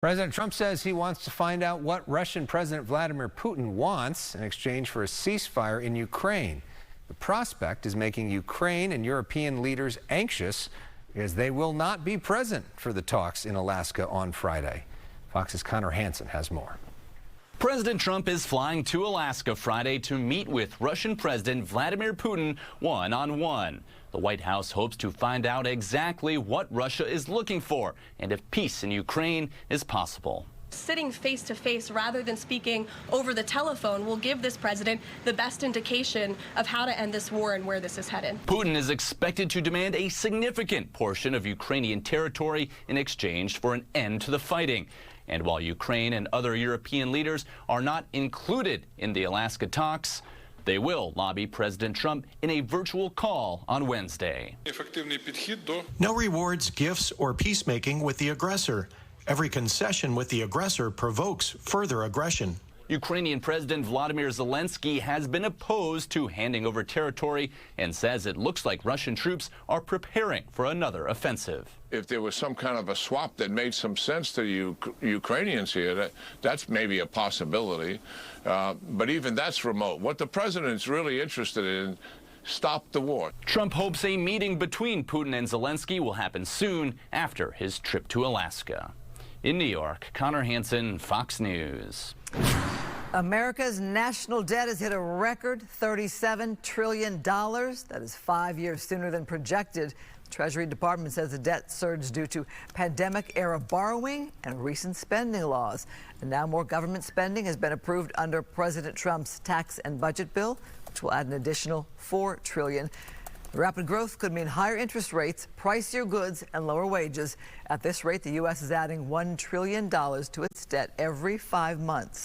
President Trump says he wants to find out what Russian President Vladimir Putin wants in exchange for a ceasefire in Ukraine. The prospect is making Ukraine and European leaders anxious because they will not be present for the talks in Alaska on Friday. Fox's Connor Hansen has more. President Trump is flying to Alaska Friday to meet with Russian President Vladimir Putin one-on-one. The White House hopes to find out exactly what Russia is looking for and if peace in Ukraine is possible. Sitting face to face rather than speaking over the telephone will give this president the best indication of how to end this war and where this is headed. Putin is expected to demand a significant portion of Ukrainian territory in exchange for an end to the fighting. And while Ukraine and other European leaders are not included in the Alaska talks, they will lobby President Trump in a virtual call on Wednesday. No rewards, gifts, or peacemaking with the aggressor. Every concession with the aggressor provokes further aggression. Ukrainian President Vladimir Zelensky has been opposed to handing over territory and says it looks like Russian troops are preparing for another offensive. If there was some kind of a swap that made some sense to Ukrainians here, that's maybe a possibility. But even that's remote. What the president's really interested in, stop the war. Trump hopes a meeting between Putin and Zelensky will happen soon after his trip to Alaska. In New York, Connor Hansen, Fox News. America's national debt has hit a record $37 trillion. That is 5 years sooner than projected. The Treasury Department says the debt surged due to pandemic-era borrowing and recent spending laws. And now more government spending has been approved under President Trump's tax and budget bill, which will add an additional $4 trillion. The rapid growth could mean higher interest rates, pricier goods, and lower wages. At this rate, the U.S. is adding $1 trillion to its debt every 5 months.